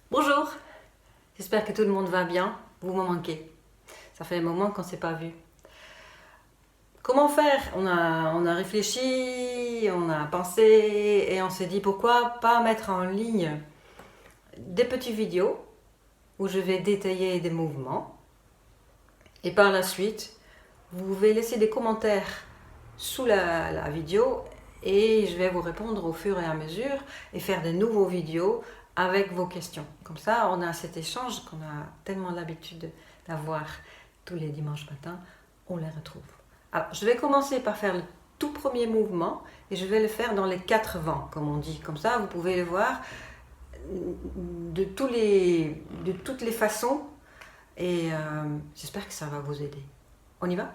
Bonjour, j'espère que tout le monde va bien. Vous me manquez. Ça fait un moment qu'on ne s'est pas vu. Comment faire? On a réfléchi, on a pensé et on s'est dit pourquoi pas mettre en ligne des petites vidéos où je vais détailler des mouvements. Et par la suite, vous pouvez laisser des commentaires sous la vidéo et je vais vous répondre au fur et à mesure et faire de nouveaux vidéos avec vos questions. Comme ça, on a cet échange qu'on a tellement l'habitude d'avoir tous les dimanches matins, on les retrouve. Alors, je vais commencer par faire le tout premier mouvement et je vais le faire dans les 4 vents, comme on dit. Comme ça, vous pouvez le voir de toutes les façons et j'espère que ça va vous aider. On y va?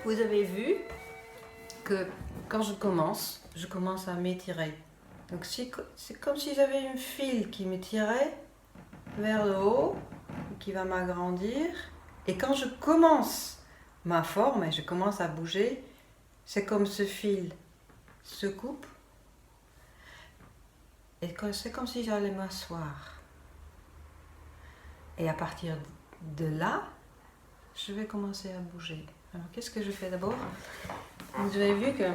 Vous avez vu que quand je commence à m'étirer. Donc c'est comme si j'avais une file qui me tirait vers le haut, qui va m'agrandir. Et quand je commence ma forme et je commence à bouger, c'est comme ce fil se coupe. Et c'est comme si j'allais m'asseoir. Et à partir de là, je vais commencer à bouger. Alors qu'est-ce que je fais d'abord? Vous avez vu que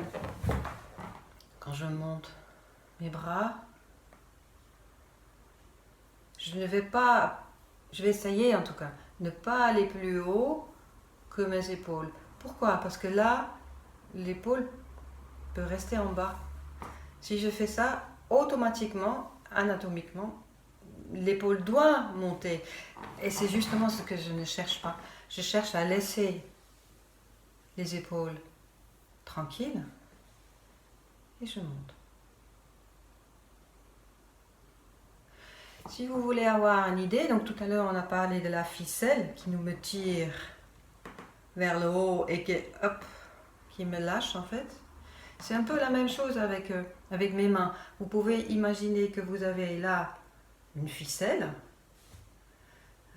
quand je monte mes bras, je vais essayer en tout cas, ne pas aller plus haut que mes épaules. Pourquoi? Parce que là, l'épaule peut rester en bas. Si je fais ça, automatiquement, anatomiquement, l'épaule doit monter. Et c'est justement ce que je ne cherche pas. Je cherche à laisser les épaules tranquille et je monte. Si vous voulez avoir une idée, donc tout à l'heure on a parlé de la ficelle qui me tire vers le haut et qui me lâche en fait. C'est un peu la même chose avec mes mains. Vous pouvez imaginer que vous avez là une ficelle.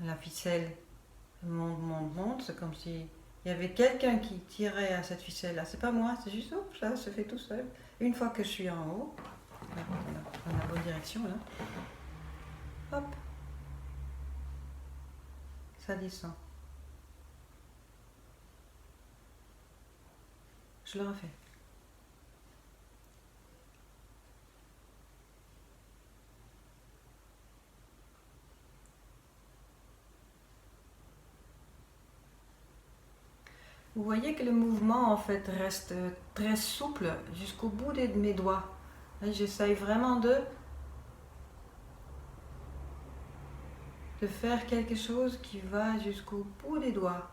La ficelle monte, monte, monte. C'est comme si il y avait quelqu'un qui tirait à cette ficelle-là. C'est pas moi, c'est juste ça se fait tout seul. Une fois que je suis en haut, dans la bonne direction là, hop, ça descend. Je le refais. Vous voyez que le mouvement en fait reste très souple jusqu'au bout de mes doigts. J'essaye vraiment de faire quelque chose qui va jusqu'au bout des doigts.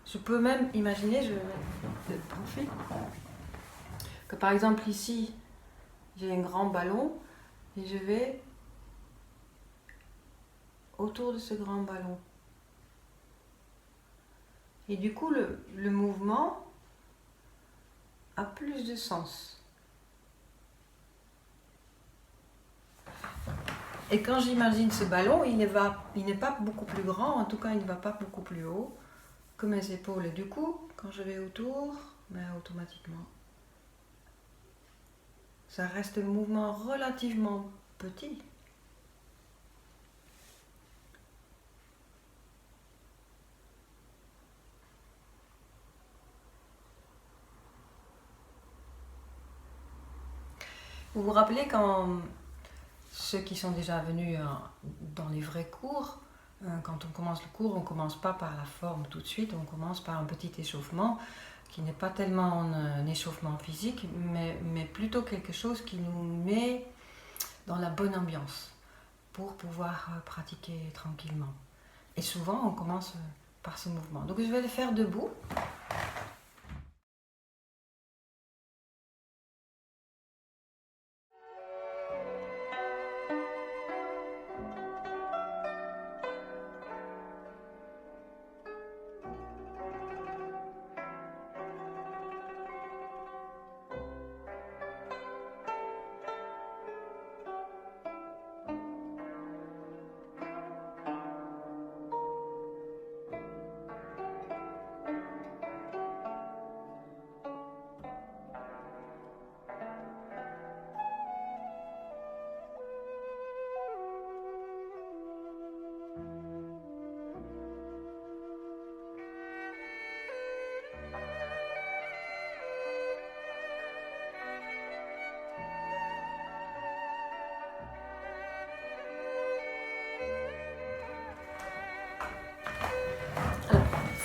Je peux même imaginer, je vais mettre le profil, que par exemple ici, j'ai un grand ballon et je vais autour de ce grand ballon. Et du coup, le mouvement a plus de sens. Et quand j'imagine ce ballon, il n'est pas beaucoup plus grand, en tout cas il ne va pas beaucoup plus haut que mes épaules. Et du coup, quand je vais autour, automatiquement, ça reste un mouvement relativement petit. Vous vous rappelez quand ceux qui sont déjà venus dans les vrais cours, quand on commence le cours, on ne commence pas par la forme tout de suite, on commence par un petit échauffement qui n'est pas tellement un échauffement physique, mais plutôt quelque chose qui nous met dans la bonne ambiance pour pouvoir pratiquer tranquillement. Et souvent, on commence par ce mouvement. Donc je vais le faire debout.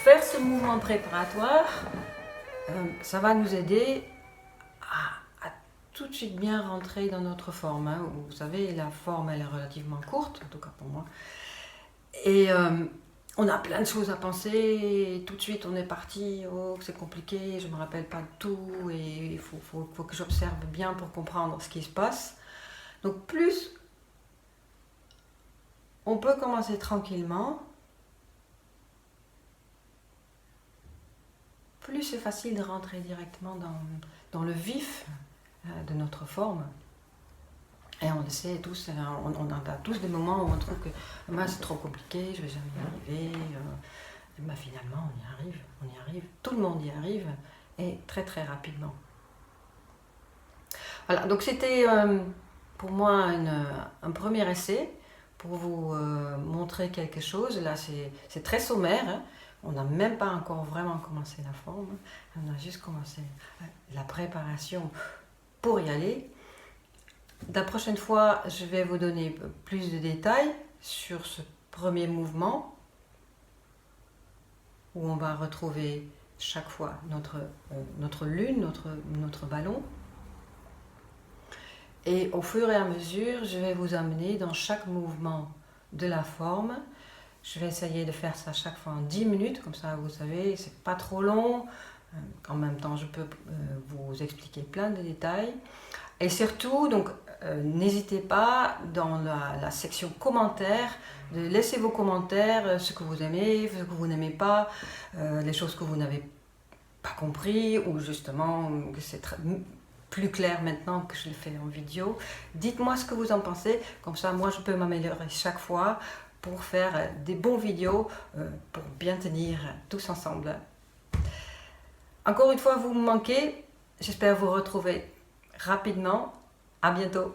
Faire ce mouvement préparatoire, ça va nous aider à tout de suite bien rentrer dans notre forme. Vous savez, la forme elle est relativement courte, en tout cas pour moi. Et on a plein de choses à penser, et tout de suite on est parti, oh c'est compliqué, je ne me rappelle pas de tout, et il faut que j'observe bien pour comprendre ce qui se passe. Donc plus on peut commencer tranquillement, plus c'est facile de rentrer directement dans le vif de notre forme. Et on le sait tous, on a tous des moments où on trouve que c'est trop compliqué, je ne vais jamais y arriver. Finalement, on y arrive, tout le monde y arrive, et très très rapidement. Voilà, donc c'était pour moi un premier essai pour vous montrer quelque chose. Là, c'est très sommaire, hein. On n'a même pas encore vraiment commencé la forme, on a juste commencé la préparation pour y aller. La prochaine fois, je vais vous donner plus de détails sur ce premier mouvement où on va retrouver chaque fois notre lune, notre ballon. Et au fur et à mesure, je vais vous amener dans chaque mouvement de la forme. Je vais essayer de faire ça chaque fois en 10 minutes, comme ça vous savez, c'est pas trop long, En même temps, je peux vous expliquer plein de détails. Et surtout, donc, n'hésitez pas dans la section commentaires de laisser vos commentaires, ce que vous aimez, ce que vous n'aimez pas, les choses que vous n'avez pas compris ou justement que c'est plus clair maintenant que je le fais en vidéo. Dites-moi ce que vous en pensez, comme ça moi je peux m'améliorer chaque fois pour faire des bons vidéos pour bien tenir tous ensemble. Encore une fois, vous me manquez, j'espère vous retrouver rapidement. À bientôt.